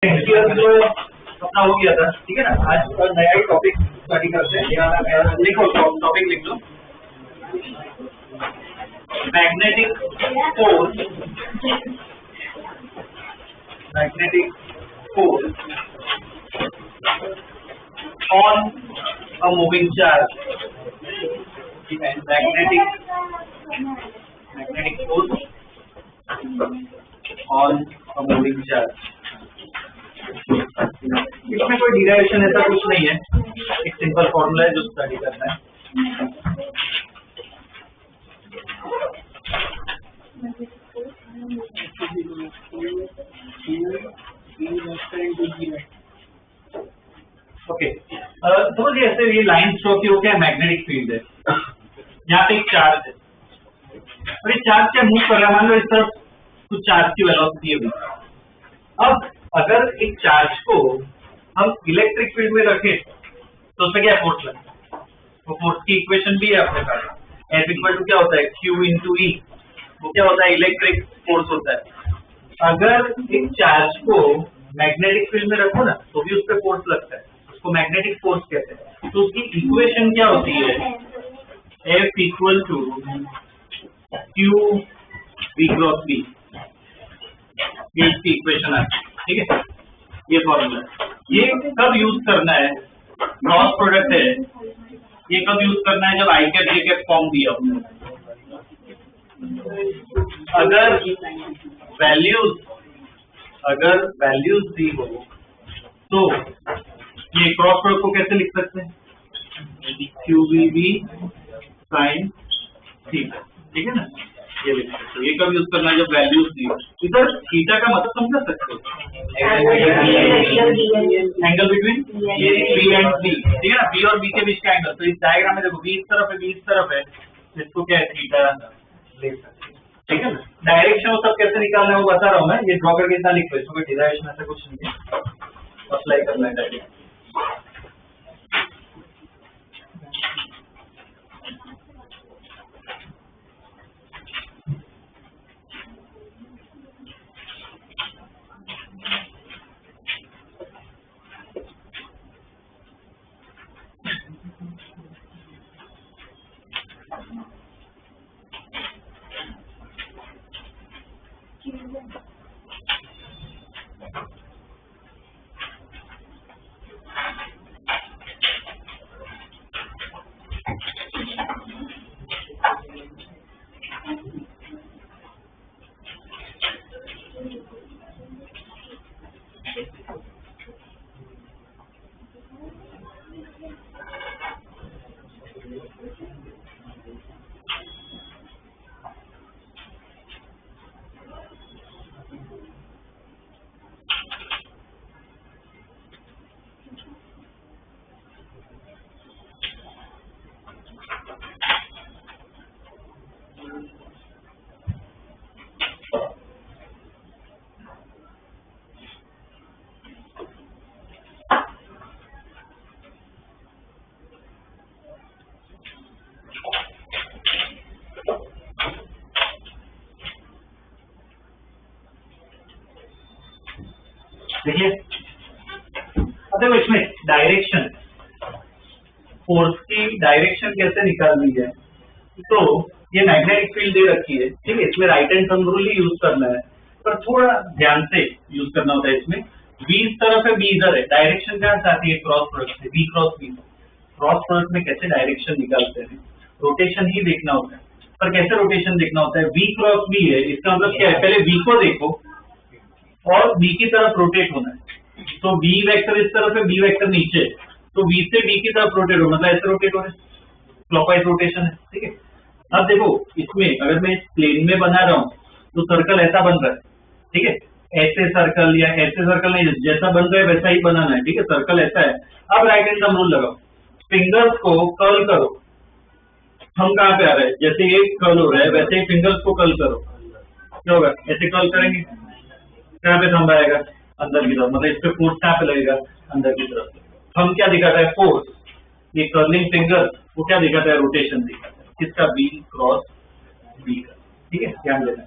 जो अपना हो गया था, ठीक है ना। आज नया ही टॉपिक स्टडी करते हैं। लिखो टॉपिक लिख लो, magnetic force, magnetic force on a moving charge, magnetic force on a moving charge. इसमें कोई डिराइवेशन ऐसा कुछ नहीं है, एक सिंपल फॉर्मूला है जो स्टडी करना है। ओके, समझ गए। ऐसे ये लाइन स्ट्रो की हो क्या, मैग्नेटिक फील्ड है, यहाँ पे एक चार्ज है और ये चार्ज क्या मूव कर रहा है। मान लो इस तरफ कुछ चार्ज की वेलोसिटी है। अब अगर एक चार्ज को हम इलेक्ट्रिक फील्ड में रखें तो उसमें क्या फोर्स लगता है, वो फोर्स की इक्वेशन भी है अपने पास। F इक्वल टू क्या होता है, Q इंटू E, वो क्या होता है, इलेक्ट्रिक फोर्स होता है। अगर एक चार्ज को मैग्नेटिक फील्ड में रखो ना तो भी उस पर फोर्स लगता है, उसको मैग्नेटिक फोर्स कहते हैं। तो उसकी इक्वेशन क्या होती है, F equal to Q V cross B, ये इसकी इक्वेशन है, ठीक है। ये फॉर्मूला, ये कब यूज करना है, क्रॉस प्रोडक्ट है, ये कब यूज करना है, जब आई कैप जे कैप फॉर्म दिया हो। अगर वैल्यूज दी हो तो ये क्रॉस प्रोडक्ट को कैसे लिख सकते हैं, QVB साइन थीटा, ठीक है ना। ये लिख सकते हो। ये कब यूज करना है, जब वैल्यूज दी हो। इधर थीटा का मतलब समझ सकते हो, angle between B and B, ठीक है ना, बी और बी के बीच का एंगल। तो इस डायग्राम में देखो, बी इस तरफ है, बी इस तरफ है, इसको क्या है, थीटा ले सकते हैं, ठीक है ना। डायरेक्शन वो सब कैसे निकालना है वो बता रहा हूँ मैं, ये ड्रॉ करके इतना लिख लो, इसमें कोई डिराइवेशन ऐसा कुछ नहीं है, अप्लाई करना है डायरेक्ट। देखिए, अब देखो इसमें डायरेक्शन, फोर्स की डायरेक्शन कैसे निकालनी है। तो ये मैग्नेटिक फील्ड दे रखी है, ठीक है, इसमें राइट हैंड थंब रूल ही यूज करना है, पर थोड़ा ध्यान से यूज करना होता है। इसमें बी इस तरफ है, बी इधर है, डायरेक्शन कहाँ से आती है, क्रॉस प्रोडक्ट से, B cross B. Cross product में कैसे डायरेक्शन निकालते हैं, रोटेशन ही देखना होता है। पर कैसे रोटेशन देखना होता है, बी क्रॉस बी है, इसका मतलब क्या है, पहले बी को देखो और बी की तरफ रोटेट होना है। तो बी वेक्टर इस तरफ है, बी वेक्टर नीचे, तो बी से बी की तरफ रोटेट हो, मतलब ऐसे रोटेट हो रहे, क्लॉकवाइज रोटेशन है, ठीक है। अब देखो इसमें अगर मैं इस प्लेन में बना रहा हूँ तो सर्कल ऐसा बन रहा है, ठीक है, ऐसे सर्कल या ऐसे सर्कल नहीं, जैसा बन रहा है वैसा ही बनाना है, ठीक है, सर्कल ऐसा है। अब राइट हैंड थंब रूल लगाओ, फिंगर्स को कर्ल करो। हम कहाँ पे आ रहे हैं, जैसे ये कर्ल हो रहा है वैसे ही फिंगर्स को कर्ल करो, क्या होगा, ऐसे कर्ल करेंगे, कहाँ पे थंब आएगा, अंदर की तरफ, मतलब इस पे फोर्स कहाँ पे लगेगा, अंदर की तरफ। हम क्या दिखाता है, फोर्स, ये कर्लिंग फिंगर वो क्या दिखाता है, रोटेशन दिखाता है, किसका, बी क्रॉस बी का, ठीक है, ध्यान देना।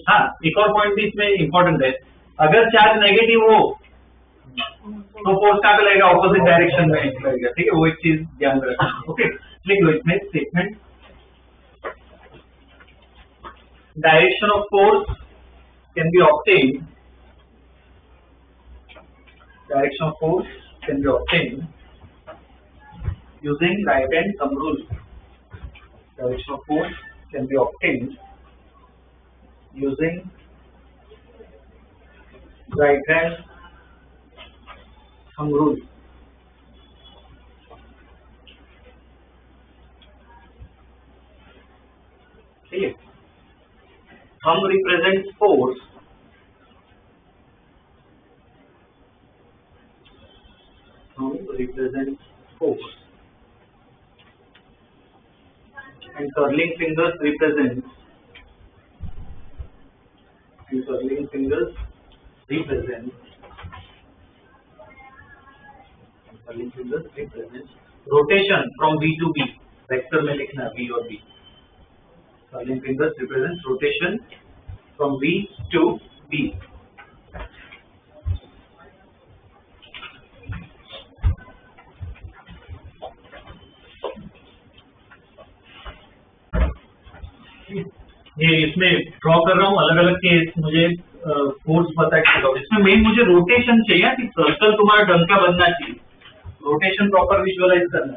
हाँ, एक और पॉइंट भी इसमें इंपॉर्टेंट है, अगर चार्ज नेगेटिव हो तो फोर्स कहाँ पे लगेगा, ऑपोजिट डायरेक्शन में लगेगा, ठीक है, वो एक चीज ध्यान रखना। ओके, लिख लो इसमें statement, direction of force can be obtained, direction of force can be obtained using right hand thumb rule. Direction of force can be obtained using right hand thumb rule. ठीक है, thumb represents force, thumb represents force, and curling fingers represent, and curling fingers represent, and curling fingers represent rotation from V to B, vector में लिखना V और B, curling fingers represent rotation from V to B. ये इसमें draw कर रहा हूँ अलग अलग केस, मुझे फोर्स पता है, इसमें मेन मुझे रोटेशन चाहिए कि सर्कल तुम्हारा ढंग का बनना चाहिए, रोटेशन प्रॉपर विजुअलाइज करना।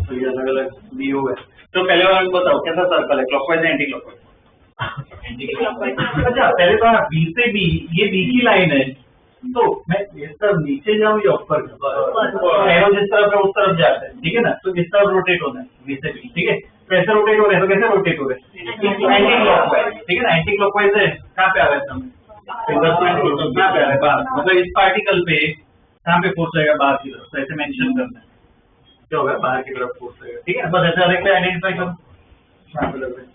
तो ये अलग अलग व्यू है। तो पहले वाला बताओ कैसा सर्कल है, क्लॉकवाइज या एंटी क्लॉकवाइज? अच्छा पहले तो बी से बी, ये बी की लाइन है, तो मैं इस तरफ नीचे जाऊँ या ऊपर, एरो जिस तरफ है उस तरफ जाता है, ठीक है ना, तो इस तरफ रोटेट होना है बी से बी, ठीक है, कैसे रोटेट हो रहे हैं, तो कैसे रोटेट हो रहे हैं, एंटी क्लॉकवाइज, ठीक है ना, एंटी क्लॉकवाइज है, कहाँ पे आ रहा है कहाँ पे आ रहा है बाहर, मतलब इस पार्टिकल पे कहाँ पे फोर्स रहेगा, बाहर की तरफ, तो ऐसे मेंशन करना है, क्या होगा बाहर की तरफ फोर्स रहेगा, ठीक है, बस ऐसा देखते आइडेंटिफाई करो, कहाँ पे लग रहा है।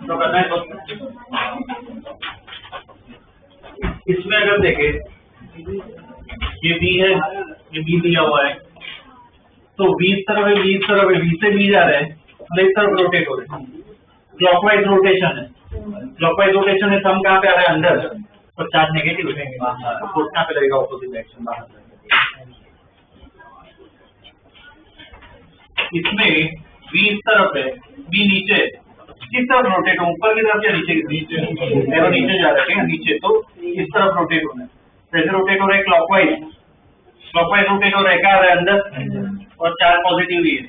तो करना है तो इसमें अगर देखें ये बी है, ये बी दिया हुआ है, तो बी इस तरफ है, बी इस तरफ है, बी से बी जा रहे हैं, मतलब इस तरफ रोटेट हो रहे हैं, क्लॉकवाइज रोटेशन है। क्लॉकवाइज रोटेशन है, सम कहाँ पे आ रहा है अंदर, तो चार्ज नेगेटिव है, फोर्स कहाँ पे लगेगा ऑपोजिट डायरेक्शन बाहर। इसमें बी इस तरफ है, बी नीचे, किस तरफ रोटेट हो, ऊपर की तरफ या नीचे की तरफ, एरो नीचे जा रहे हैं नीचे, तो इस तरफ रोटेट होना है। कैसे रोटेट हो रहा है, क्लॉकवाइज, क्लॉकवाइज रोटेट हो रहा है, क्या आ रहा है अंदर, और चार्ज पॉजिटिव ही है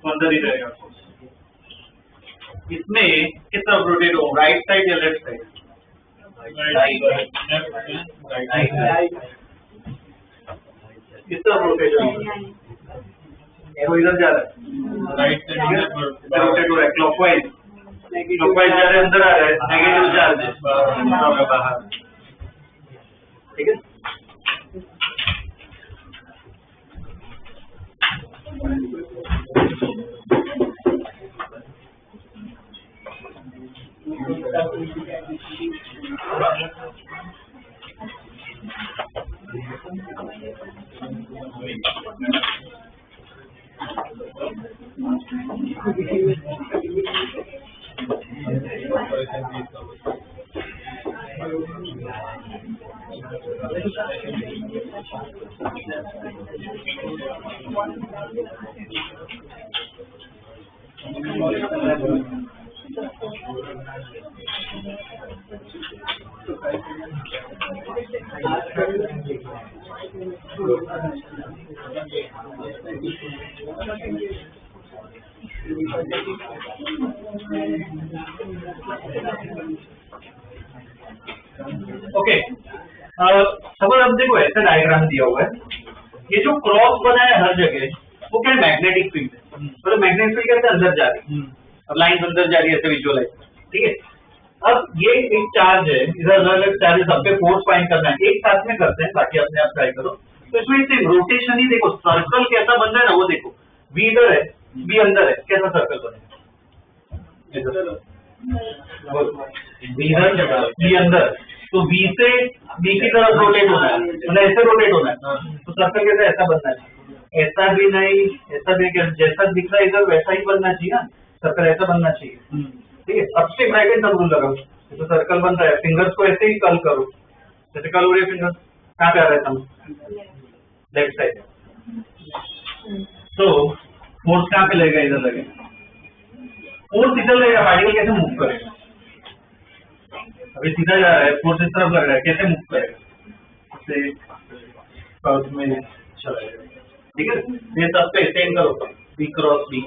तो अंदर ही रहेगा। इसमें किस तरफ रोटेट हो, राइट साइड या लेफ्ट साइड, किस तरफ रोटेट हो, एरो इधर जा रहा है, राइट साइड रोटेट हो रहा है, क्लॉकवाइज, क्लॉकवाइज जा रहे हैं, अंदर आ रहा है, नेगेटिव चार्ज है बाहर, ठीक है। ओके, समझ, अब देखो ऐसा डायग्राम दिया हुआ है, ये जो क्रॉस बना है हर जगह वो क्या है, मैग्नेटिक फील्ड है, मतलब मैग्नेटिक फील्ड कैसे अंदर जा रही है, अब लाइन अंदर जा रही है, ऐसे विजुअलाइज, ठीक है। अब ये एक चार्ज है, इधर अलग अलग चार्जेस, सब पे फोर्स फाइंड करना है, एक साथ में करते हैं, बाकी अपने आप ट्राई करो। तो इसमें सिर्फ रोटेशन ही देखो, सर्कल कैसा बन रहा है ना वो देखो, बी इधर है, बी अंदर है, कैसा सर्कल बनेगा, बी इधर, बी अंदर, तो बी से बी की तरफ रोटेट होना है, मतलब ऐसे रोटेट होना है, तो सर्कल कैसे, ऐसा बनना है, ऐसा भी नहीं, ऐसा भी, जैसा दिख रहा है इधर वैसा ही बनना चाहिए ना, सर्कल ऐसा बनना चाहिए, ठीक है। अब से ब्रैकेट सब रूल लगाओ, तो सर्कल बन रहा है, फिंगर्स को ऐसे ही कर्ल करो, जैसे कर्ल हो रही है फिंगर, कहाँ पे आ रहा है थंब, लेफ्ट साइड, तो फोर्स कहाँ पे लगेगा, इधर लगेगा, फोर्स इधर लगेगा, पार्टिकल कैसे मूव करेगा, अभी सीधा जा रहा है, फोर्स इस तरफ लग रहा है, कैसे मूव करेगा, से कर्व में चला जाएगा, ठीक है। ये सब पे एक्सटेंड करो, बी क्रॉस बी,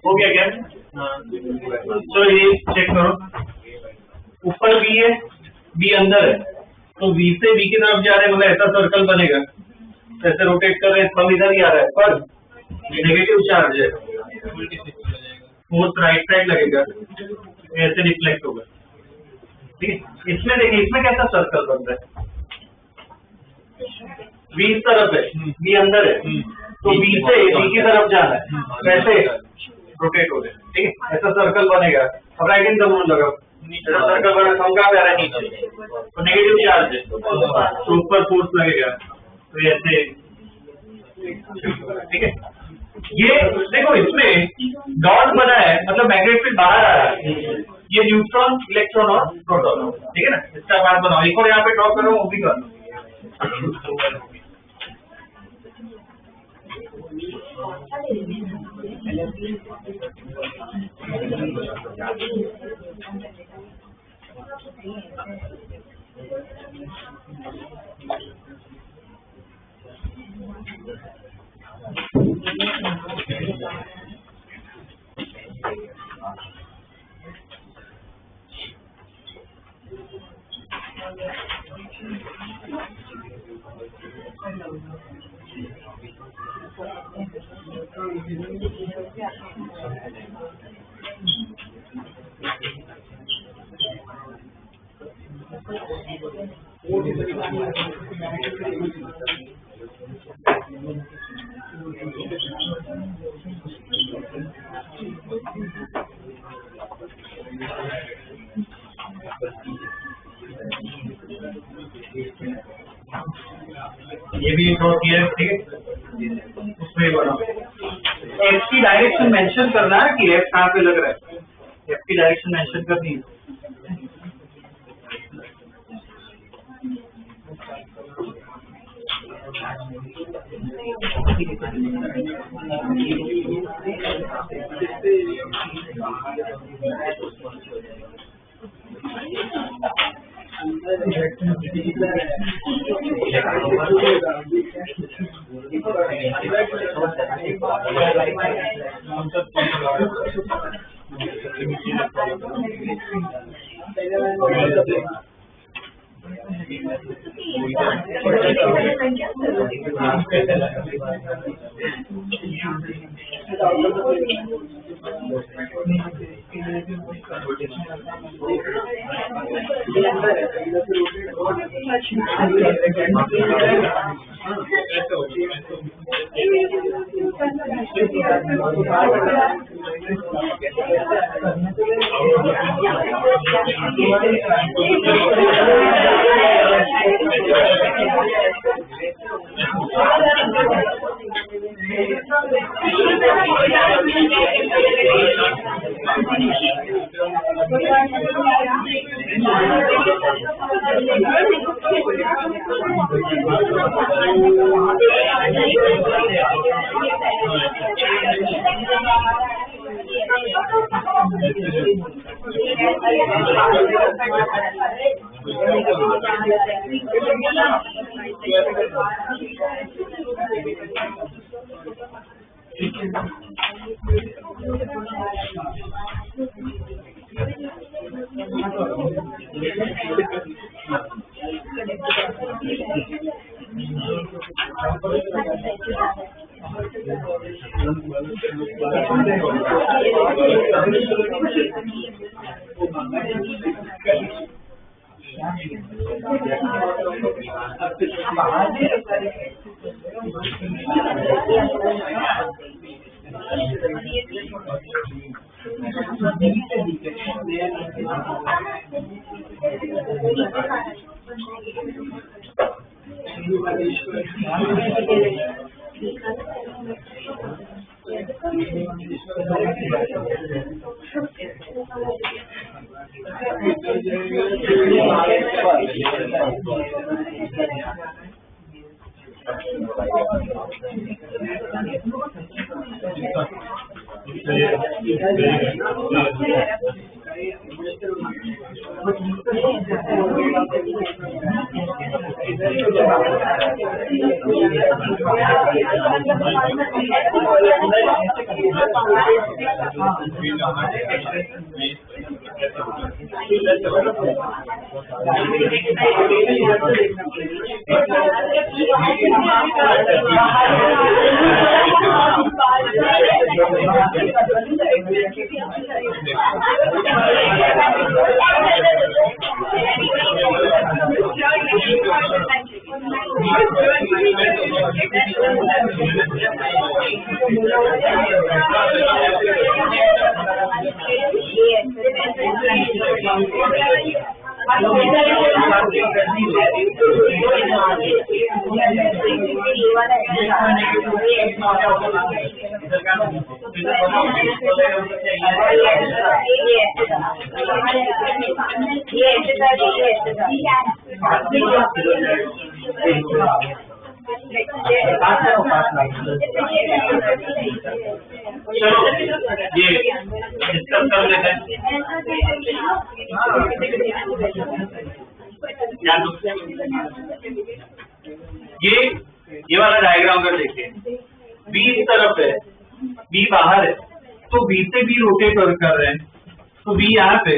हो गया क्या? चलो ये चेक करो, ऊपर बी है, बी अंदर है, तो वी से बी की तरफ जा रहे हैं, मतलब ऐसा सर्कल बनेगा, ऐसे रोटेट कर रहे हैं, थंब इधर ही आ रहा है, पर नेगेटिव चार्ज है, फोर्स राइट साइड लगेगा, ऐसे रिफ्लेक्ट होगा। ठीक है, इसमें देखिए, इसमें कैसा सर्कल बन रहा है, बी इस तरफ है, बी अंदर है, तो बी से बी की तरफ जाना है, वैसे रोटेट हो रहे हैं। ठीक है, ऐसा सर्कल बनेगा। अब राइट हैंड का रूल लगाओ, ऐसा सर्कल बना, थंब कहाँ पे आ रहा है, नीचे, तो नेगेटिव चार्ज है, तो ऊपर फोर्स लगेगा, तो ऐसे। ठीक है, ये देखो, इसमें डॉट बना है, मतलब मैग्नेटिक फील्ड बाहर आ रहा है, ये न्यूट्रॉन, इलेक्ट्रॉन और प्रोटॉन। ठीक है ना, इसका बात बनाओ, एक और यहाँ पे ड्रॉ करो, वो भी कर लो। ये भी ड्रॉ किया है। ठीक है, उसमें बनाओ, एफ की डायरेक्शन मेंशन करना है कि एफ कहाँ पे लग रहा है, एफ की डायरेक्शन मेंशन करनी है। ये वाला डायग्राम कर देखिए, बी इस तरफ है, बी बाहर है, तो बी से बी रोटेट कर रहे हैं, तो बी यहाँ पे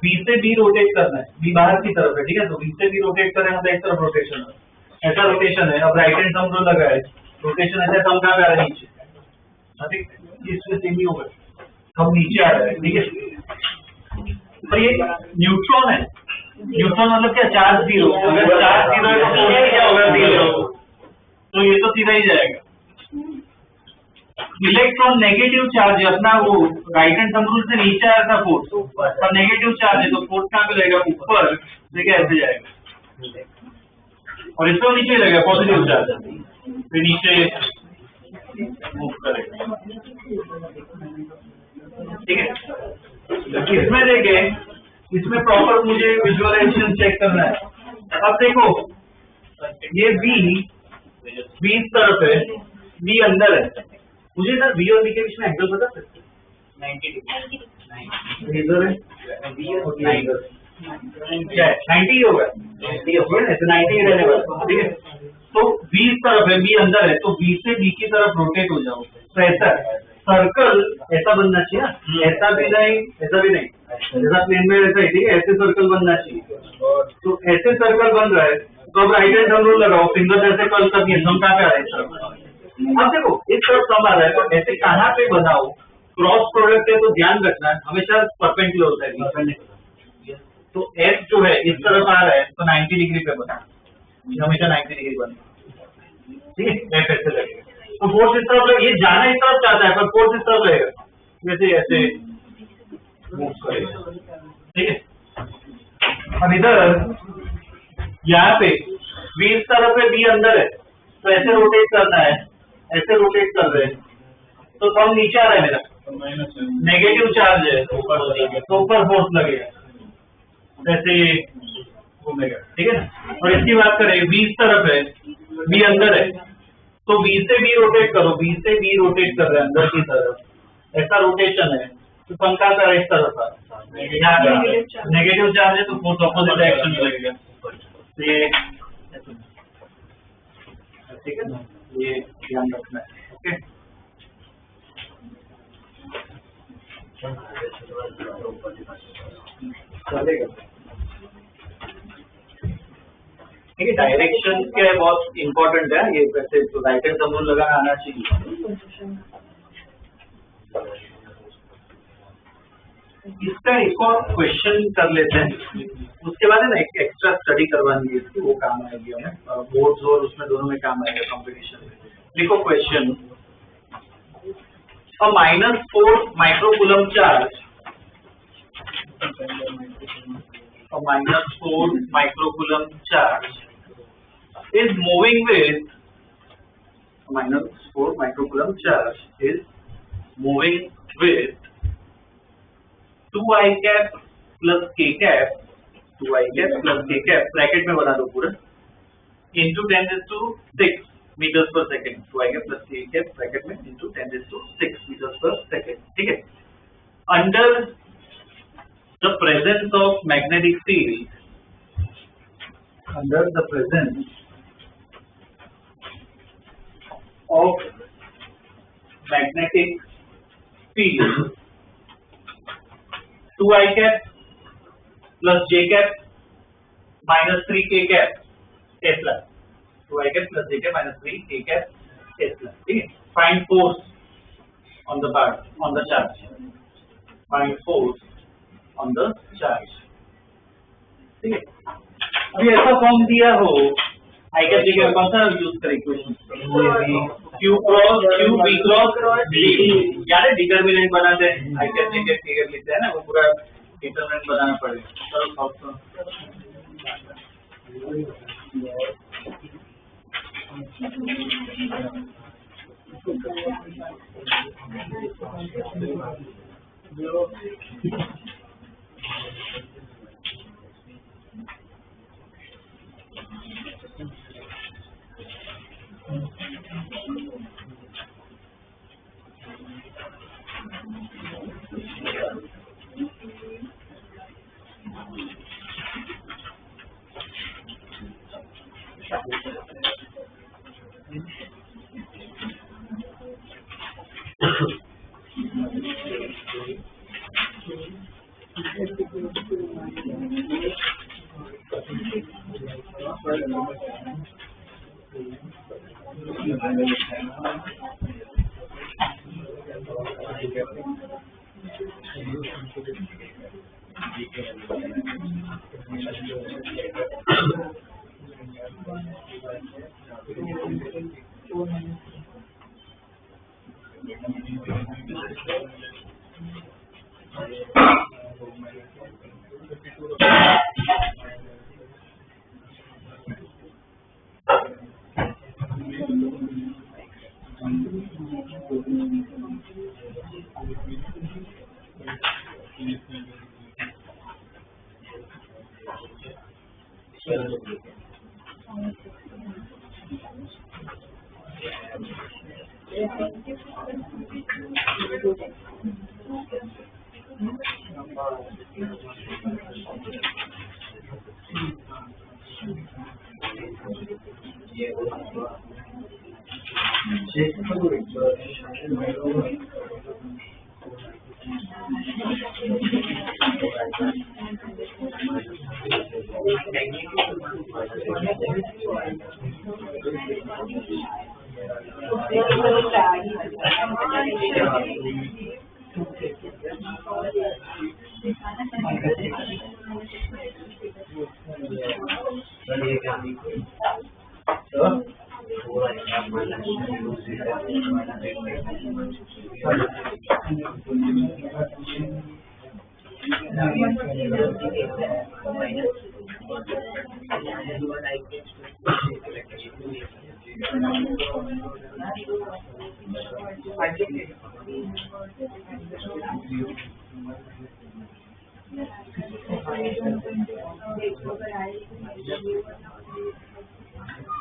बी से बी रोटेट करना है, बी बाहर की तरफ है, ठीक है, तो बी से बी रोटेट कर रहे हैं, मतलब एक तरफ रोटेशन है, ऐसा रोटेशन है। अब राइट हैंड थंब जो लगा है, रोटेशन ऐसा थंब कहाँ आ रहा है, नीचे, ठीक, इसमें सेम ही होगा, थंब नीचे आ रहा है, ठीक है। तो ये न्यूट्रॉन है, न्यूट्रॉन मतलब क्या, चार्ज जीरो, अगर चार्ज जीरो है तो क्या होगा, जीरो, तो ये तो सीधा ही जाएगा। इलेक्ट्रॉन नेगेटिव चार्ज है, अपना वो राइट हैंड थंब रूल से नीचे आया था फोर्स, पर नेगेटिव चार्ज है तो फोर्स कहाँ पे लगेगा, ऊपर, देखिए ऐसे जाएगा, और इसको नीचे लगेगा पॉजिटिव चार्ज, फिर नीचे मूव करेगा, ठीक है। इसमें देखें, इसमें प्रॉपर मुझे विजुअलाइजेशन चेक करना है। अब देखो, ये बी इस तरफ है, बी अंदर है, मुझे ना बी और बी के बीच में एंगल बता सकते हैं, 90 डिग्री, इधर है, क्या है, 90 होगा, तो 90 रहने वाला, ठीक है। तो बी इस तरफ है, बी अंदर है, तो बी से बी की तरफ रोटेट हो जाओ, तो ऐसा सर्कल ऐसा बनना चाहिए ना, ऐसा भी नहीं, ऐसा भी नहीं, जैसा प्लेन में ऐसा ही, ठीक है, ऐसे सर्कल बनना चाहिए। तो ऐसे सर्कल बन रहा है, तो अब राइट हैंड थंब रूल लगाओ, फिंगर ऐसे कर्ल करनी है, थंब कहाँ पे आ रहा है, अब देखो इस तरफ कम आ रहा है, तो ऐसे कहाँ पे बनाओ, क्रॉस प्रोडक्ट है तो ध्यान रखना हमेशा परपेंडिकुलर होता है। तो एस जो है इस तरफ आ रहा है तो 90 डिग्री पे बना, हमेशा 90 डिग्री बना, ठीक है, एफ ऐसे लगेगा। तो फोर्स इस तरफ लगेगा, ये जाना इस तरफ चाहता है पर फोर्स इस तरफ लगेगा, जैसे ऐसे मूव करेगा, ठीक है। अब इधर यहाँ पे बी इस तरफ है, बी अंदर है, तो ऐसे रोटेट करना है, ऐसे रोटेट कर रहे हैं, तो कम नीचे आ रहा है मेरा, नेगेटिव चार्ज है तो ऊपर फोर्स लगेगा, ऐसे घूमेगा, ठीक है ना। और इसकी बात करें, बी इस तरफ है, बी अंदर है, तो बी से बी रोटेट करो, बी से बी रोटेट कर रहे हैं अंदर की तरफ, ऐसा रोटेशन है, तो पंखा का इस तरफ है, नेगेटिव चार्ज है तो फोर्स ऑपोजिट डायरेक्शन में लगेगा, ये ठीक है ना, ये ध्यान रखना है, ओके। चलेगा, ठीक है। डायरेक्शन के बहुत इंपॉर्टेंट है ये, वैसे तो राइट हैंड थंब रूल लगाना आना चाहिए। इसका एक और क्वेश्चन कर लेते हैं, उसके बाद है ना एक एक्स्ट्रा स्टडी करवानी है इसकी, वो काम आएगी हमें, बोर्ड्स और उसमें दोनों में काम आएगा कंपटीशन में। देखो question, a -4 microcoulomb charge, a -4 microcoulomb charge is moving with, -4 microcoulomb charge is moving with 2i cap plus k cap, 2i cap plus k cap, bracket में बना दो पूरा, into 10⁶ meters per second, 2i cap plus k cap bracket में into 10⁶ meters per second, ठीक है। Under the presence of magnetic field, under the presence of magnetic field, 2i cap plus j cap minus 3k cap Tesla, 2i cap plus j cap minus 3k cap Tesla, ठीक है। Find force on the part, on the charge, find force on the charge, ठीक है। अभी ऐसा form दिया हो, i cap j cap कौन सा यूज करें equation, q cross q b cross d, यानी डिटरमिनेंट बनाते हैं, i cap j cap k cap लिखते हैं ना, वो पूरा डिटरमिनेंट बनाना पड़ेगा। चलो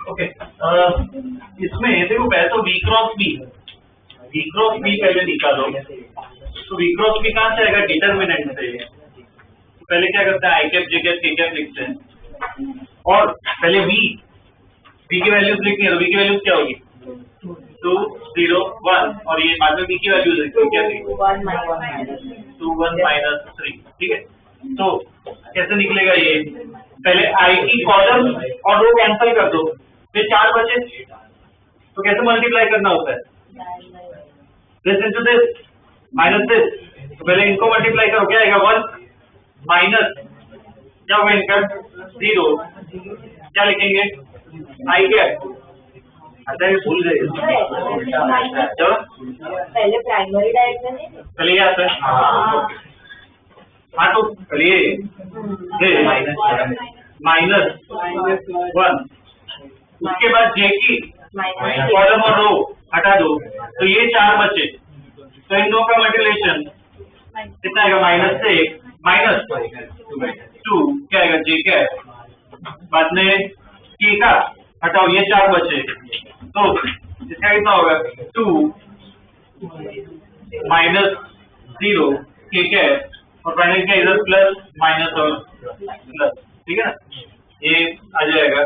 ओके, इसमें देखो पहले तो V क्रॉस B पहले निकालो। तो V क्रॉस B कहाँ से आएगा? डिटर्मिनेंट से। तो पहले क्या करते हैं, आई कैप जे कैप के कैप लिखते हैं और पहले V की वैल्यूज लिखनी है। तो V की वैल्यूज क्या होगी? 2 0 1 और ये बाद में B की वैल्यूज लिखते क्या? 2 1 -3। ठीक है, तो कैसे निकलेगा ये? पहले I की कॉलम और रो कैंसिल कर दो, फिर 4 बचे। तो कैसे मल्टीप्लाई करना होता है? This into this minus this. तो पहले इनको मल्टीप्लाई करो, क्या आएगा? 1 माइनस क्या होगा इनका? 0। क्या लिखेंगे? I cap. अच्छा ये भूल गए, पहले प्राइमरी डायरेक्शन है, पहले ये आता है। हाँ तो चलिए -1, उसके बाद जे की कॉलम और रो हटा दो, तो ये 4 बचे। तो इन दो का मल्टीप्लिकेशन कितना आएगा? -1 -2 क्या आएगा? जे क्या बाद में के का हटाओ, ये 4 बचे। तो इसका कितना होगा? 2 -0 के क्या और फाइनल क्या? इधर प्लस माइनस और प्लस। ठीक है ना, ये आ जाएगा।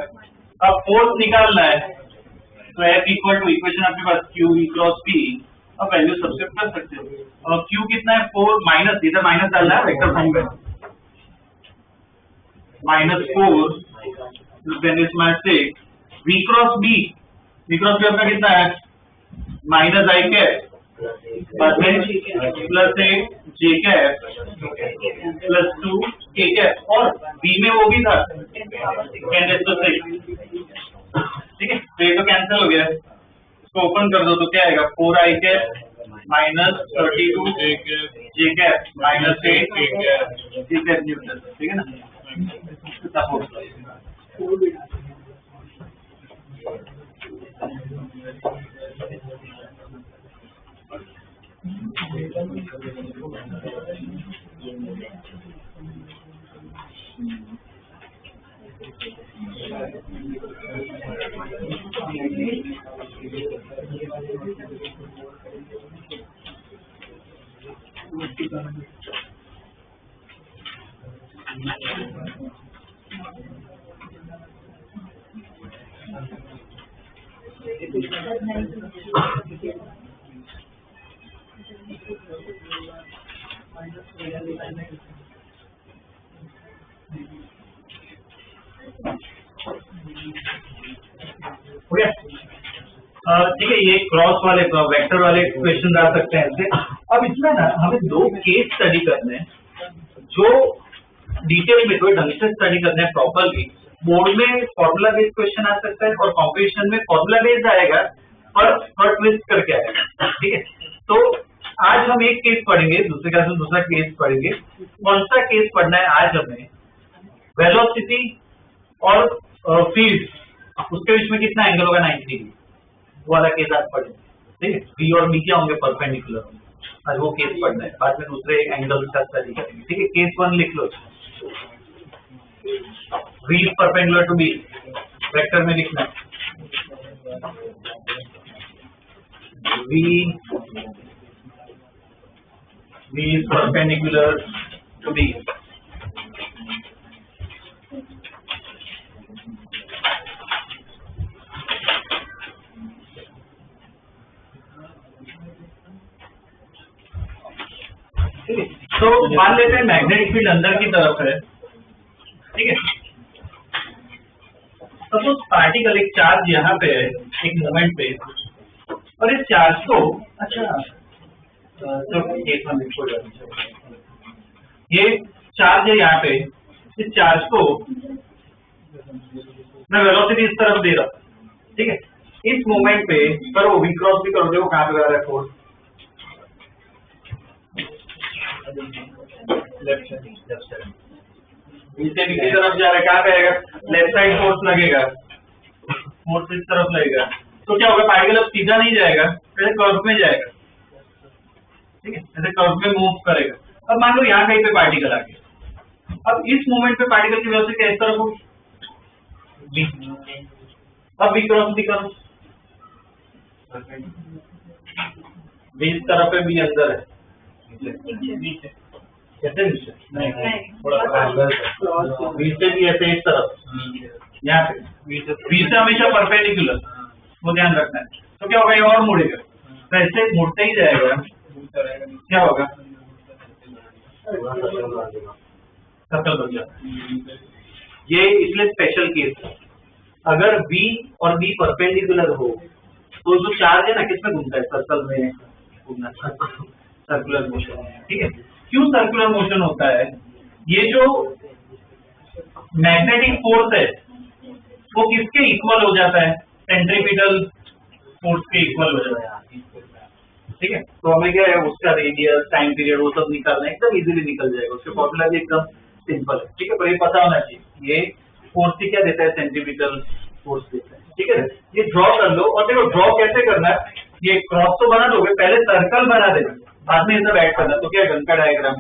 अब फोर्थ निकालना है, तो F इक्वल टू इक्वेशन आपके पास Q V क्रॉस P। अब वैल्यू सब्स्टिट्यूट कर सकते हो। और Q कितना है? 4 माइनस, इधर माइनस डालना है वेक्टर फॉर्म में। -4 then is my 6 V cross B आपका कितना है? -I कैप बाद में +1 J कैप +2 K कैप और B में वो भी था 10⁶। ठीक है, तो ये तो कैंसिल हो गया। इसको ओपन कर दो तो क्या आएगा? 4I cap -32 J cap -8 K cap Newton. ठीक है ना, हो गया। ठीक है, ये क्रॉस वाले वेक्टर वाले क्वेश्चन आ सकते हैं ऐसे। अब इसमें ना हमें 2 केस स्टडी करने हैं, जो डिटेल में थोड़े ढंग से स्टडी करने हैं प्रॉपरली। बोर्ड में फॉर्मूला बेस्ड क्वेश्चन आ सकता है और कॉम्पिटिशन में फॉर्मूला बेस्ड आएगा पर ट्विस्ट करके आएगा। ठीक है, तो आज हम एक केस पढ़ेंगे, दूसरे क्लास में दूसरा केस पढ़ेंगे। कौन सा केस पढ़ना है आज हमें? वेलोसिटी और फील्ड, उसके बीच में कितना एंगल होगा? 90 डिग्री, वो वाला केस आज पढ़ेंगे। ठीक है, बी और बी क्या होंगे? परपेंडिकुलर। आज वो केस पढ़ना है, बाद में दूसरे एंगल का स्टडी करेंगे। ठीक है, केस 1 लिख लो। V perpendicular to B, vector में लिखना है V is perpendicular to B। तो मान लेते हैं मैग्नेटिक फील्ड अंदर की तरफ है। ठीक है, सपोज पार्टिकल एक चार्ज यहाँ पे है एक मोमेंट पे, और इस चार्ज को, अच्छा तो केस में लिखो जाए ये चार्ज है यहाँ पे, इस चार्ज को मैं वेलोसिटी इस तरफ दे रहा हूँ, ठीक है। इस मोमेंट पे करो वी क्रॉस भी करो, देखो कहाँ पे जा रहा है फोर्स, लेफ्ट साइड बी से बी की तरफ जा रहा है, कहाँ पे आएगा, लेफ्ट साइड फोर्स लगेगा, फोर्स इस तरफ लगेगा, तो क्या होगा, पार्टिकल अब सीधा नहीं जाएगा, पहले कर्व में जाएगा, ठीक है, ऐसे कर्व में मूव करेगा। अब मान लो यहाँ कहीं पे पार्टिकल आ गया, अब इस मोमेंट पे पार्टिकल की वेलोसिटी इस तरफ होगी, अब बी क्रॉस भी करो, बी इस तरफ है, बी अंदर है, कैसे नीचे नहीं बी से भी ऐसे इस तरफ, यहाँ पे बी से हमेशा परपेंडिकुलर, वो ध्यान रखना है। तो क्या होगा, ये और मुड़ेगा, तो ऐसे मुड़ते ही जाएगा, क्या होगा, सर्कल बन जाता। ये इसलिए स्पेशल केस है, अगर B और B परपेंडिकुलर हो तो जो चार्ज है ना किसमें घूमता है, सर्कल में घूमना, सर्कुलर मोशन, ठीक है। क्यों सर्कुलर मोशन होता है, ये जो मैग्नेटिक फोर्स है वो किसके इक्वल हो जाता है, सेंट्रीपिटल फोर्स के इक्वल हो जाता है, ठीक है। तो हमें क्या है, उसका रेडियस, टाइम पीरियड, वो सब निकालना है, एकदम इजीली निकल जाएगा, उसके फॉर्मूला भी एकदम सिंपल है, ठीक है। पर ये पता होना चाहिए, ये फोर्स की क्या देता है, सेंट्रीपिटल फोर्स देता है, ठीक है। ये ड्रॉ कर लो, और देखो ड्रॉ कैसे करना है, ये क्रॉस तो बना दोगे, पहले सर्कल बना देना, बाद में ये सब ऐड करना, तो क्या गन का डायग्राम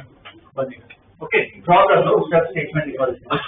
बनेगा, ओके। ड्रॉ कर लो, उसका स्टेटमेंट लिखवा देते हैं।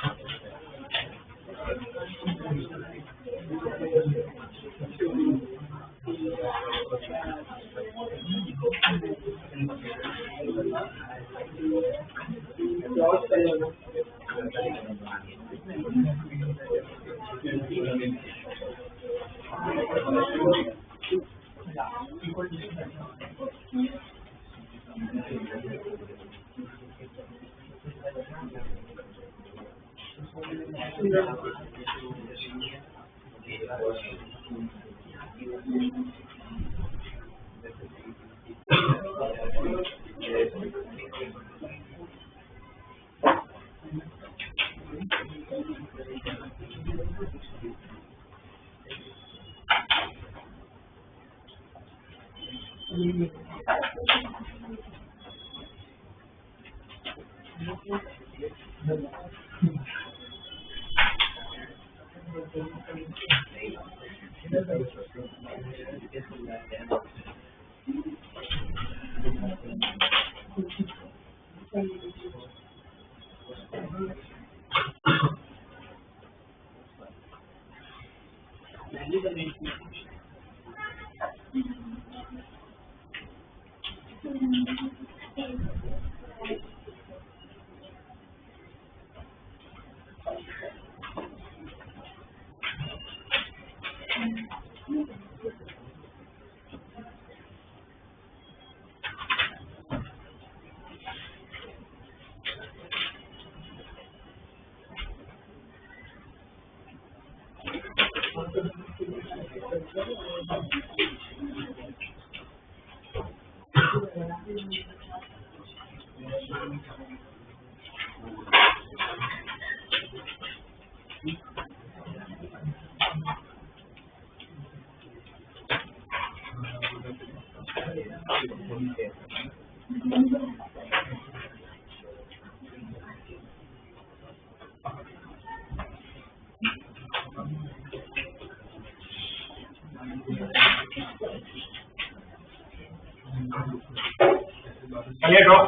चलिए ड्रॉ,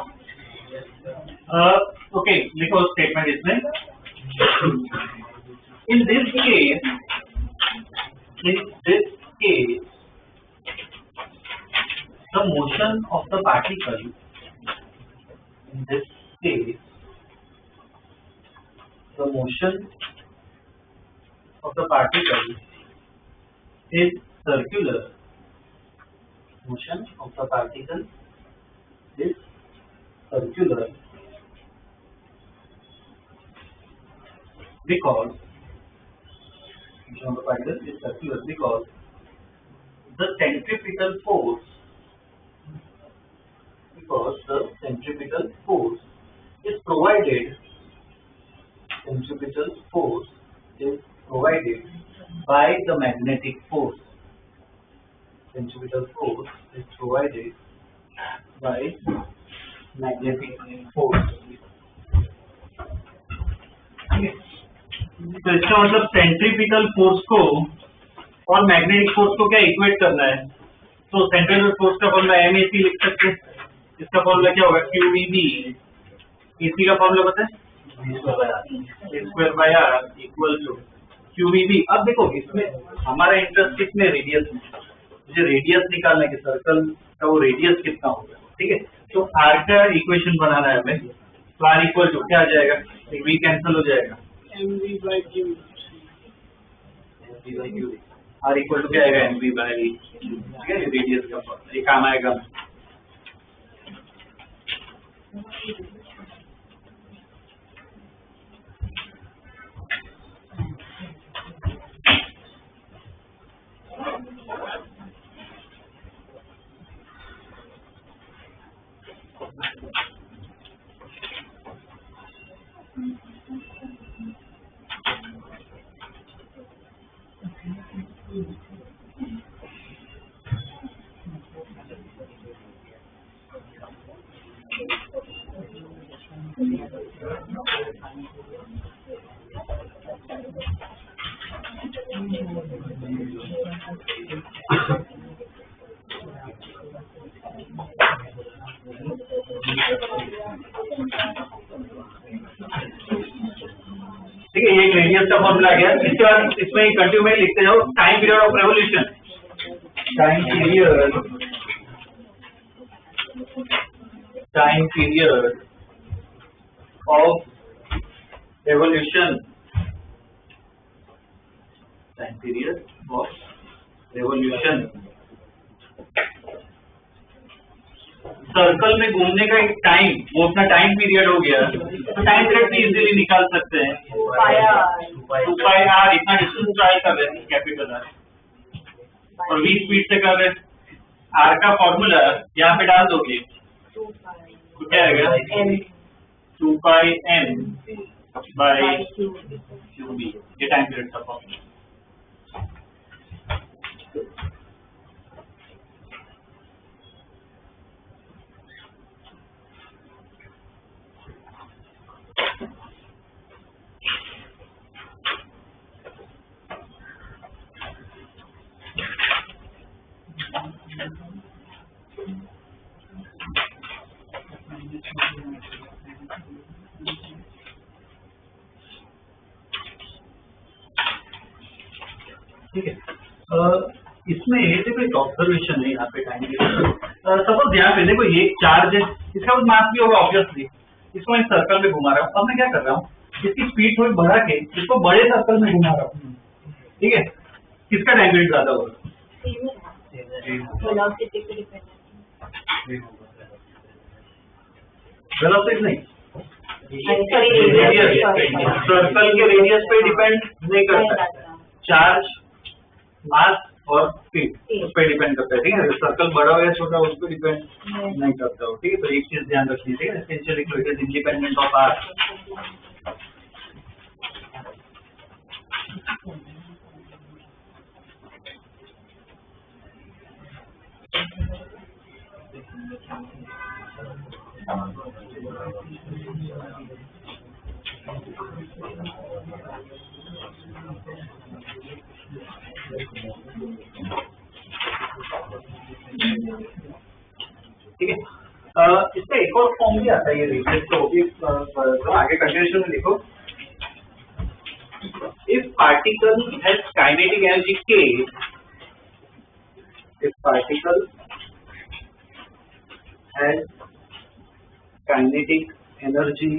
ओके, लिखो स्टेटमेंट इसमें, in this case the motion of the particle, in this case the motion of the particle is circular, motion of the particle is circular because motion of the particle is circular because the centripetal force because the centripetal force is provided. Centripetal force is provided by the magnetic force. Centripetal force is provided by magnetic force. तो इसका मतलब centripetal force को और magnetic force को क्या equate करना है, तो सेंट्रीपिटल फोर्स का फॉर्मूला MAC लिख सकते हैं, इसका फॉर्मूला क्या होगा QVB, AC का फॉर्मूला पता है V²/R इक्वल टू QVB। अब देखो इसमें हमारा इंटरेस्ट किसमें, रेडियस में, मुझे रेडियस निकालना है कि सर्कल का वो रेडियस कितना होगा, ठीक है। तो R का इक्वेशन बनाना है हमें, तो R इक्वल टू क्या आ जाएगा, एक V कैंसिल हो जाएगा, MV/Q, R इक्वल टू क्या आएगा MV/E, ठीक है, रेडियस का फॉर्मूला ये काम आएगा। ठीक है, ये एक रेडियस का फॉर्मूला आ गया। इसके बाद इसमें कंटिन्यू में लिखते जाओ time period of revolution, time period of revolution, time period of revolution. Circle में घूमने का एक टाइम, वो अपना टाइम पीरियड हो गया, तो टाइम पीरियड भी इजीली निकाल सकते हैं, 2πr, इतना डिस्टेंस ट्राई कर रहे हैं कैपिटल R, और v स्पीड से कर रहे हैं। R का फॉर्मूला यहाँ पे डाल दोगे तो क्या आएगा 2πm/QB, ये टाइम पीरियड का फॉर्मूला। ठीक है, इसमें देखो एक ऑब्जर्वेशन है यहाँ पे टाइम के, सपोज यहाँ पे देखो ये चार्ज है, इसका कुछ मास भी होगा ऑब्वियसली, इसको मैं सर्कल में घुमा रहा हूँ। अब मैं क्या कर रहा हूँ, इसकी स्पीड थोड़ी बढ़ा के इसको बड़े सर्कल में घुमा रहा हूँ, ठीक है, किसका टाइम पीरियड ज्यादा होगा, वेलोसिटी नहीं, सर्कल के रेडियस पे डिपेंड नहीं करता, चार्ज, मास और स्पीड उस पर डिपेंड करता है, ठीक है। सर्कल बड़ा हो या छोटा उस पर डिपेंड नहीं करता हो, ठीक है। तो एक चीज ध्यान रखनी है, ठीक है, essential equation is independent of R। ठीक है, इसका एक और फॉर्म भी आता है ये रेडियस, तो आगे कंटिन्यूएशन में लिखो, if particle has kinetic energy K, if particle has kinetic energy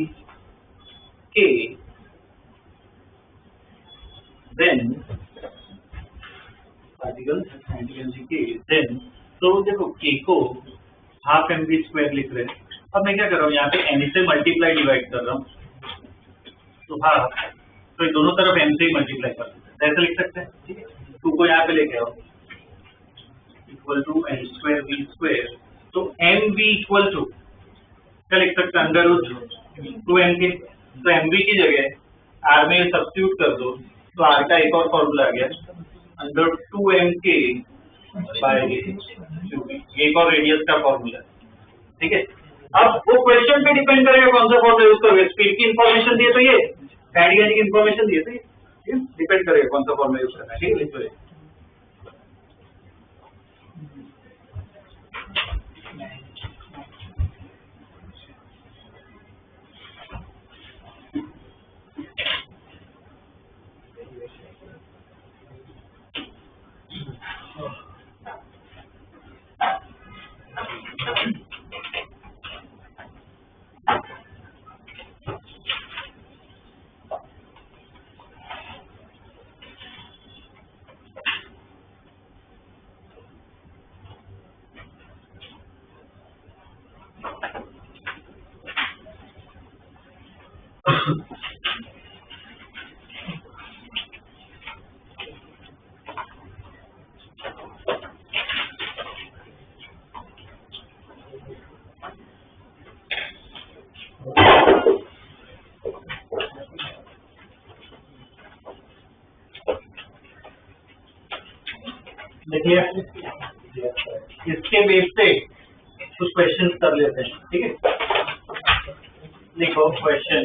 K, then particle kinetic energy K, then तो देखो K को हाफ mv² लिख रहे हैं। अब मैं क्या कर रहा हूँ, यहाँ पे n से मल्टीप्लाई डिवाइड कर रहा हूँ, तो हाफ, तो दोनों तरफ m से ही मल्टीप्लाई कर सकते हैं, ऐसे लिख सकते हैं, ठीक है। 2 को यहाँ पे लेके आओ इक्वल टू n² v² तो mv इक्वल टू क्या लिख सकते हैं, √2m के। तो mv की जगह r में सब्स्टिट्यूट कर दो तो r का एक और फॉर्मूला आ गया, √2mk बाय एक और रेडियस का फॉर्मूला। ठीक है, अब वो क्वेश्चन पे डिपेंड करेगा कौन सा फॉर्मूला यूज करोगे। स्पीड की इंफॉर्मेशन दिए तो ये, काइनेटिक की इंफॉर्मेशन दिए तो ये, डिपेंड करेगा कौन सा फॉर्मूला यूज करना है। ठीक है, लिख लो। देखिए, इसके बेस पे कुछ क्वेश्चन कर लेते हैं। ठीक है, लिखो question.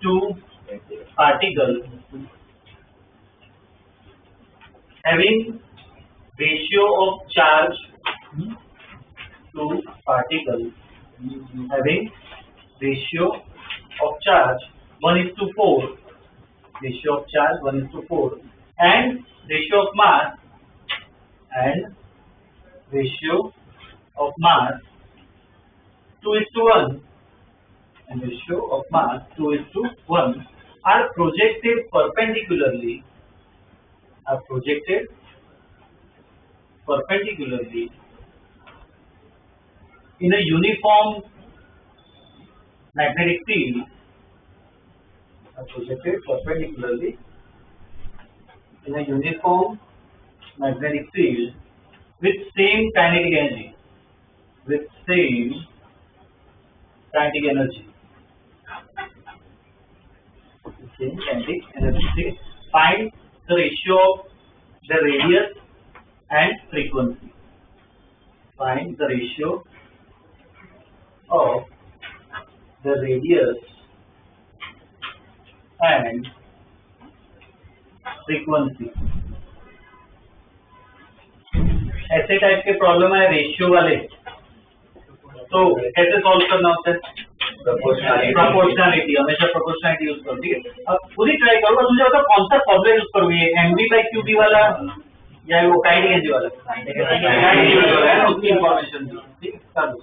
Two particle having ratio of charge to particle having ratio of charge 1:4, ratio of charge 1:4, and ratio of mass of mass 2:1 and ratio of mass 2:1 are projected perpendicularly in a uniform magnetic field, with same kinetic energy, Find the ratio of the radius and frequency. Find the ratio of the radius and frequency. ऐसे type के problem है ratio वाले, तो कैसे solve करना होता है? Proportionality, हमेशा प्रोपोर्शनलिटी यूज करो। ठीक है, अब खुद ही ट्राई करो और मुझे बताओ कौन सा फॉर्मूला यूज करोगे, mv/qb वाला या वो काइनेटिक एनर्जी वाला? काइनेटिक वाला है ना, उसकी इंफॉर्मेशन दी। ठीक है, कर दो।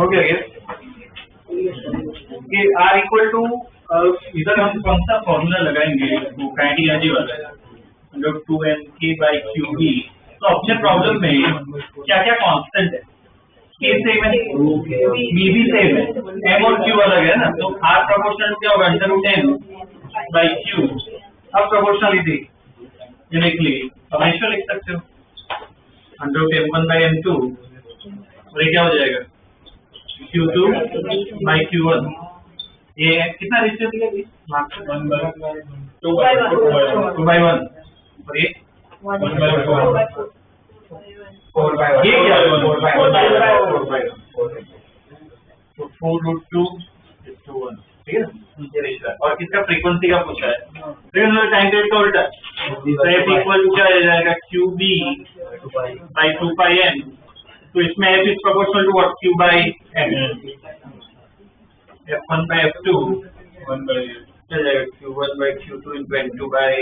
ओके ये आर इक्वल टू इधर हम कौन सा फॉर्मूला लगाएंगे वो काइनेटिक एनर्जी वाला है 2mk by qb। तो अपने प्रॉब्लम में क्या क्या कांस्टेंट है? k सेम है, b भी सेम है, m और q अलग है ना, तो r प्रोपोर्शनल क्या होगा √m by q। अब प्रोपोर्शनलिटी यूनिकली हमेशा लिख सकते हो √m1 by m2 और ये क्या हो जाएगा q2 by q1। ये कितना रेशियो दिया जी? 2 by 1 और ये 1 by 4 by 1। ये क्या है 4 by 1 तो 4√2:1 ठीक है ना ये रेशियो। और किसका फ्रीक्वेंसी का पूछा है फ्रीक्वेंसी टाइम पीरियड का उल्टा तो f इक्वल टू क्या हो जाएगा qb by 2 pi n। तो इसमें f इज proportional to what q by n f1 by f2 1 by चल जाएगा q1 by q2 into n2 by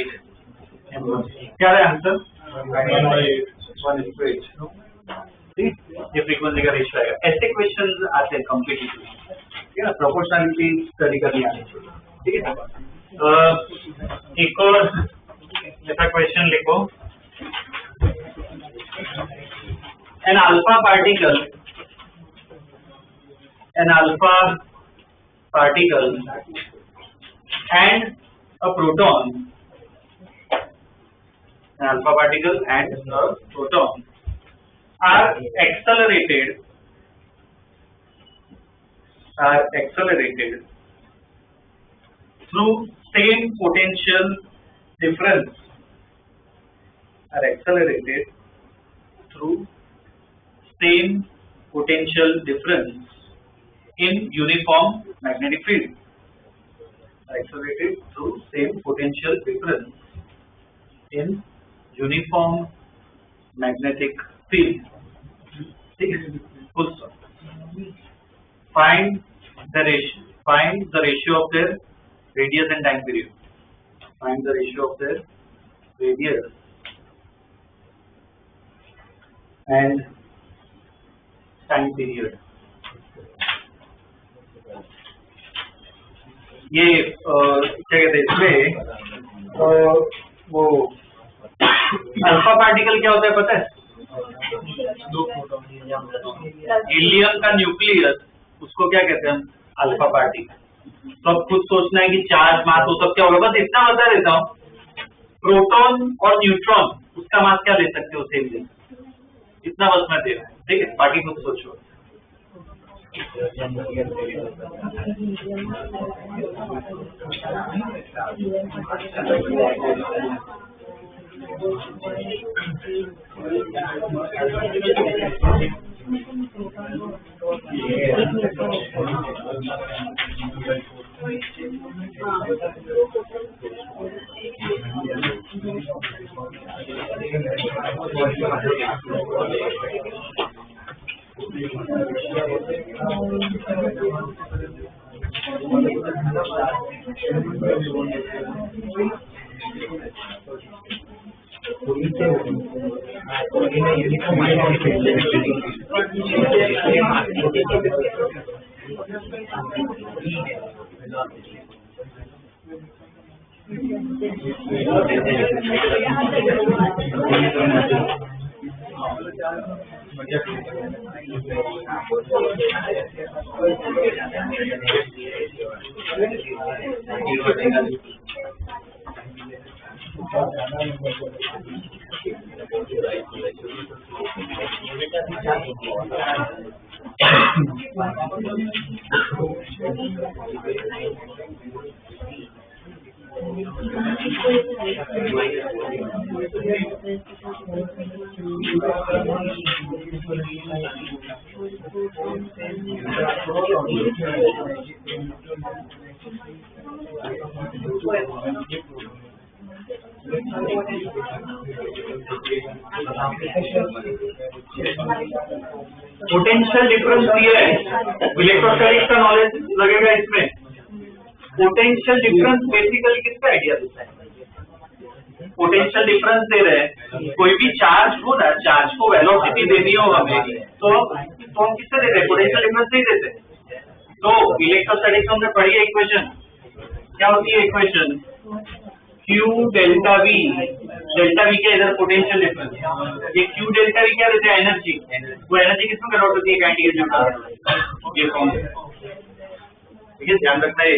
n1। क्या है आंसर 1 by 1:8 ठीक। ये फ्रीक्वेंसी का रेशियो आएगा। ऐसे क्वेश्चंस आते हैं कॉम्पिटिटिव ठीक है ना, प्रोपोर्शनलिटी स्टडी करनी आनी चाहिए ठीक है। एक और ऐसा क्वेश्चन लिखो an alpha particle and a proton are accelerated through same potential difference in uniform magnetic field। Accelerated through same potential difference in uniform magnetic field। ठीक है, full stop। Find the ratio of their radius and time period। Find the ratio of their radius and time period। ये क्या कहते हैं इसमें वो alpha particle क्या होता है पता है? हीलियम का न्यूक्लियस उसको क्या कहते हैं अल्फा पार्टिकल। तो अब खुद सोचना है कि चार्ज मास वो सब क्या होगा, बस इतना बता देता हूँ। प्रोटॉन और न्यूट्रॉन उसका मास क्या ले सकते हो सेम, इतना बस मैं दे रहा हूँ ठीक है, बाकी खुद सोचो। पोटेंशियल डिफरेंस दिया है, इलेक्ट्रोस्टैटिक्स का नॉलेज लगेगा इसमें। पोटेंशियल डिफरेंस बेसिकली किसका आइडिया देता है? पोटेंशियल डिफरेंस दे रहे हैं, कोई भी चार्ज हो ना, चार्ज को वेलोसिटी देनी हो हमें, तो हम किससे दे रहे हैं? पोटेंशियल डिफरेंस नहीं देते। तो इलेक्ट्रोस्टैटिक्स में पढ़िए इक्वेशन, क्या होती है equation? Q delta V, delta V क्या इधर पोटेंशियल डिफरेंस, ये Q डेल्टा V क्या देते हैं? एनर्जी। वो एनर्जी किसमें कन्वर्ट होती है? कैंडिडेट में। ये फॉर्म, ठीक है, ध्यान रखना है।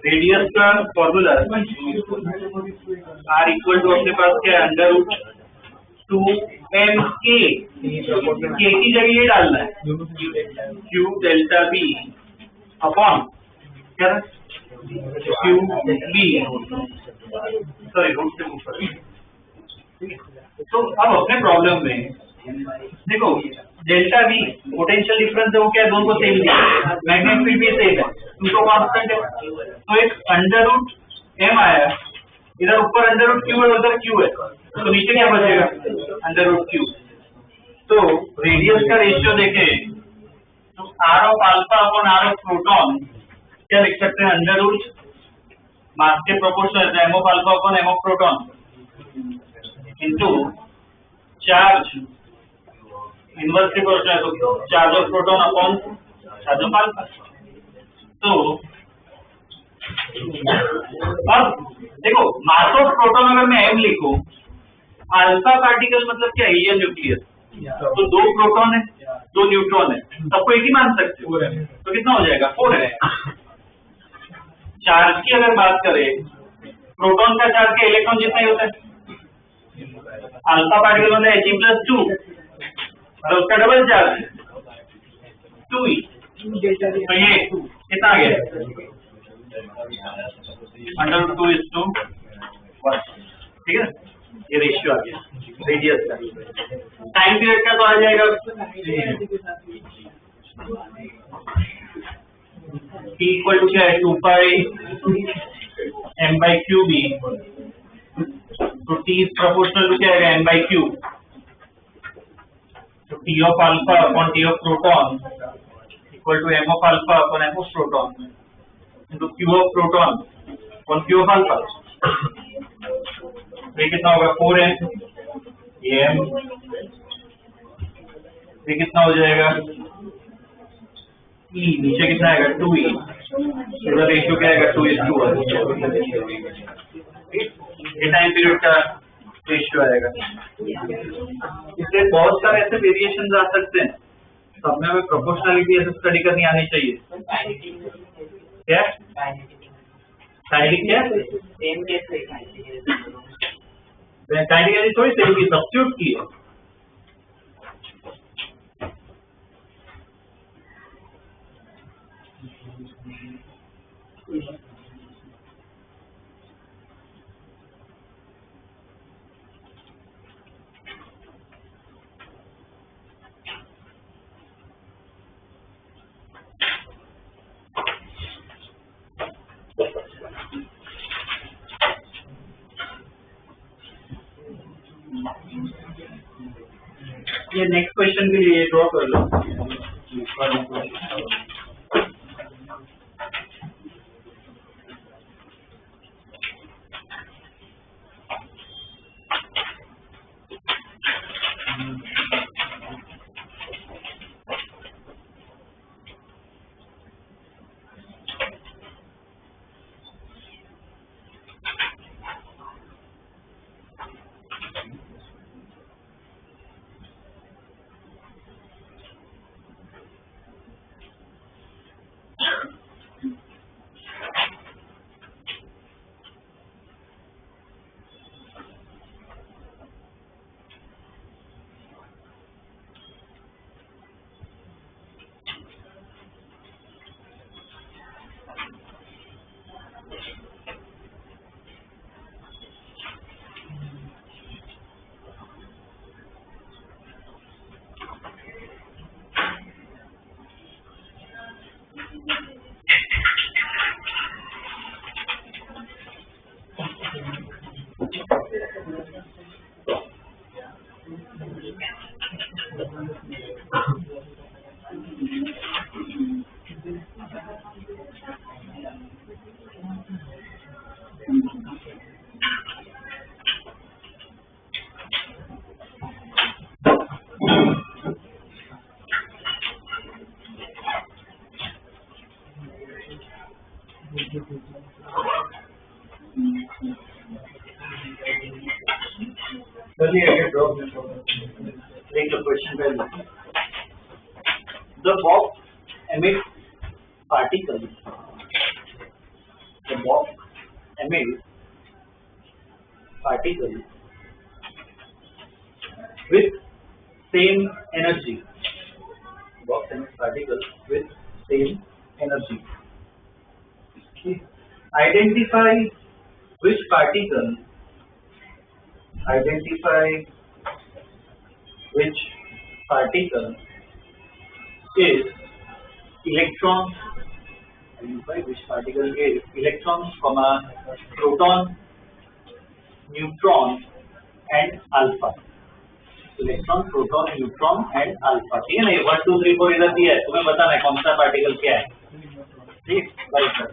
रेडियस का फॉर्मूला आर इक्वल टू अपने पास क्या है, अंडर रूट 2mk, के की जगह ये डालना है Q डेल्टा B अपॉन क्या Q B सॉरी रूट से ऊपर। तो अब अपने प्रॉब्लम में देखो डेल्टा V पोटेंशियल डिफरेंस है वो क्या है, दोनों को सेम दिया है, मैग्नेटिक फील्ड भी सेम है, तो कांस्टेंट है, तो एक अंडर रूट m आया, इधर ऊपर अंडर रूट q है, उधर q है, तो नीचे क्या बचेगा अंडर रूट q। तो रेडियस का रेशियो देखें तो r of alpha upon r of proton क्या लिख सकते हैं, अंडर रूट मास के प्रोपोर्शनल है m of alpha upon m of proton into charge inversely proportional है, तो charge of proton upon charge of alpha. तो अब देखो मास ऑफ प्रोटॉन अगर मैं m लिखूं, अल्फा पार्टिकल मतलब क्या, हीलियम न्यूक्लियस, तो 2 प्रोटॉन है 2 न्यूट्रॉन है, सबको एक ही मान सकते हो, तो कितना हो जाएगा 4 है। चार्ज की अगर बात करें, प्रोटॉन का चार्ज के इलेक्ट्रॉन जितना ही होता है, अल्फा पार्टिकल मतलब He+2 और उसका डबल चार्ज 2e, तो ये कितना आ गया √2:1, ठीक है, ये रेशियो आ गया रेडियस का। टाइम पीरियड का तो आ जाएगा T इक्वल टू क्या है 2π m/cube, तो T इज प्रोपोर्शनल टू क्या है m/q, तो T of alpha upon T of proton equal to m of alpha upon m of proton into Q of proton upon Q of alpha. ये कितना होगा 4m, ये m, ये कितना हो जाएगा E, नीचे कितना आएगा 2e, इधर रेशियो क्या आएगा 2:1, ये टाइम पीरियड का रेशियो आएगा। इसलिए बहुत सारे ऐसे वेरिएशन आ सकते हैं, सब में हमें प्रोपोर्शनलिटी ऐसे स्टडी करनी आनी चाहिए। क्या काइनेटिक, क्या काइनेटिक थोड़ी सेम की सब्स्टिट्यूट की है। ये नेक्स्ट क्वेश्चन के लिए ड्रॉ कर लो। The box emits particles. The box emits particles with same energy. Box emits particles with same energy. Identify which particle identify which particle is electrons, identify which particle is electrons, proton, neutron and alpha. Electron, proton, neutron and alpha. ठीक है ना, ये 1 2 3 4 इधर दिया है, तुम्हें बताना है कौन सा पार्टिकल क्या है। ठीक, राइट सर।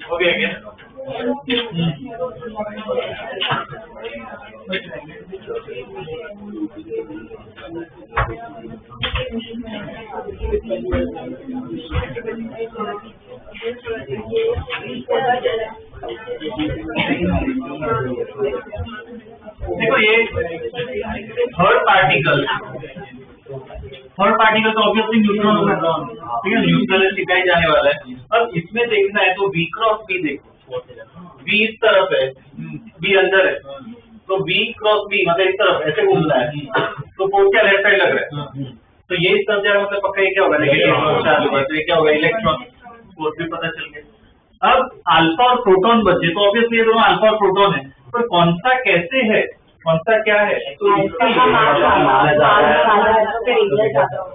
हो गया क्या? देखो ये थर्ड पार्टिकल तो ऑब्वियसली न्यूट्रॉन होगा, ठीक है, न्यूट्रल सिखाई जाने वाला है। अब इसमें देखना है तो V क्रॉस B देखो, V इस तरफ है, B अंदर है, तो V क्रॉस B मतलब इस तरफ ऐसे घूमना है, तो फोर्स क्या लेफ्ट साइड लग रहा है, तो ये इस तरफ जाएगा मतलब पक्का ये क्या होगा, नेगेटिव चार्ज होगा, तो ये क्या होगा, इलेक्ट्रॉन, फोर्स भी पता चल गया। अब अल्फा और प्रोटॉन बचे, तो ऑब्वियसली ये दोनों अल्फा और प्रोटॉन है, पर कौन सा कैसे है, कौन सा क्या है, तो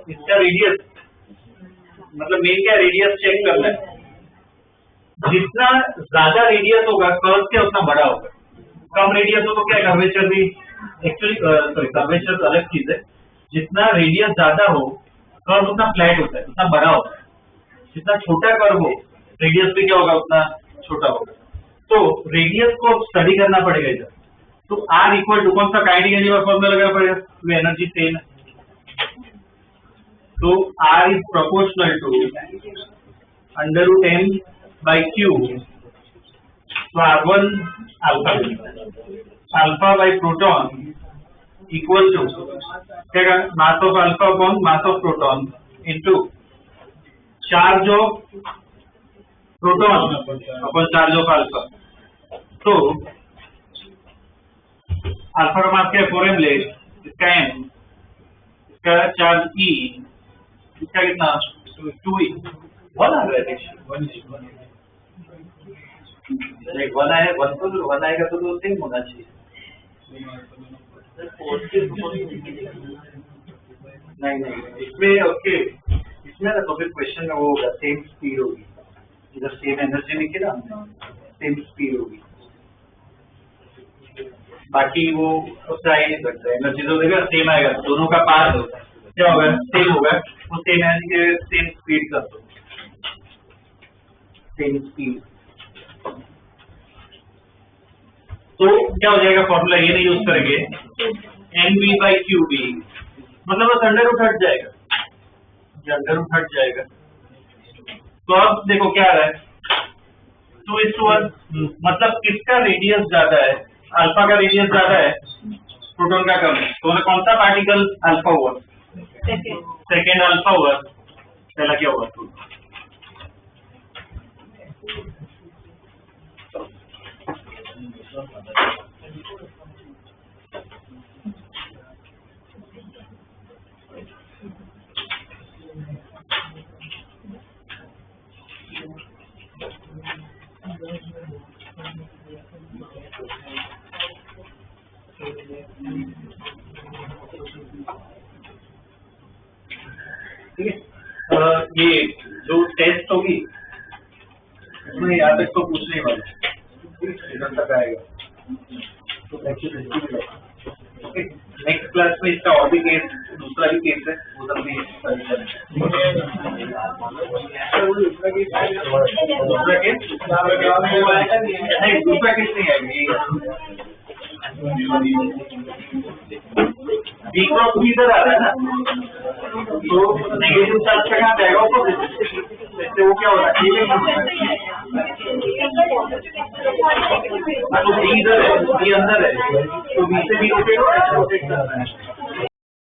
इसका रेडियस मतलब मेन क्या रेडियस चेक करना है, जितना ज्यादा रेडियस होगा कर्व क्या उतना बड़ा होगा, कम रेडियस हो तो क्या कर्वेचर भी, एक्चुअली सॉरी कर्वेचर अलग चीज है, जितना रेडियस ज्यादा हो कर्व उतना फ्लैट होता है, उतना बड़ा होता है, जितना छोटा कर्व हो रेडियस भी क्या होगा उतना छोटा होगा। तो रेडियस को स्टडी करना पड़ेगा इधर, तो R इक्वल टू कौन सा काइनेटिक एनर्जी का फॉर्मूला लगाना पड़ेगा, तो एनर्जी सेम है, तो R is proportional to √m/q, तो R1 alpha by proton equal to क्या, mass of alpha upon mass of proton into charge of proton upon charge of alpha. तो alpha का मास क्या है 4m ले, इसका m, इसका चार्ज E, इसका कितना 2e, 1 आ रहा है, 1 आया, 1 आएगा तो सेम होना चाहिए, नहीं इसमें ओके, इसमें ना तो फिर क्वेश्चन में वो होगा सेम स्पीड होगी, इधर सेम एनर्जी लिखी ना, सेम स्पीड होगी, बाकी वो उससे आ ही नहीं सकता, एनर्जी तो देखा सेम आएगा, दोनों का पार क्या होगा, सेम होगा, वो सेम एनर्जी सेम स्पीड कर दो, सेम स्पीड। तो क्या हो जाएगा, फॉर्मूला ये नहीं यूज करेंगे, NV/QB, मतलब बस अंडर रूट हट जाएगा, अंडर रूट हट जाएगा। तो अब देखो क्या आ रहा है, 2:1, मतलब किसका रेडियस ज्यादा है, अल्फा का रेडियस ज्यादा है, प्रोटॉन का कम है, तो कौन सा पार्टिकल अल्फा हुआ, सेकेंड अल्फा हुआ, पहला क्या हुआ, ठीक है। ये जो टेस्ट होगी उसमें यहाँ तक तो पूछने ही वाला, इधर तक आएगा, तो नेक्स्ट क्लास में इसका और भी केस, दूसरा भी केस है, वो सब भी दूसरा केस नहीं, दूसरा केस नहीं आएगा, बी क्रॉस भी इधर आ रहा है ना, तो नेगेटिव चार्ज का कहाँ जाएगा, इससे वो क्या हो रहा है, तो बी इधर है, बी अंदर है, तो बी से बी रोटेट करना है।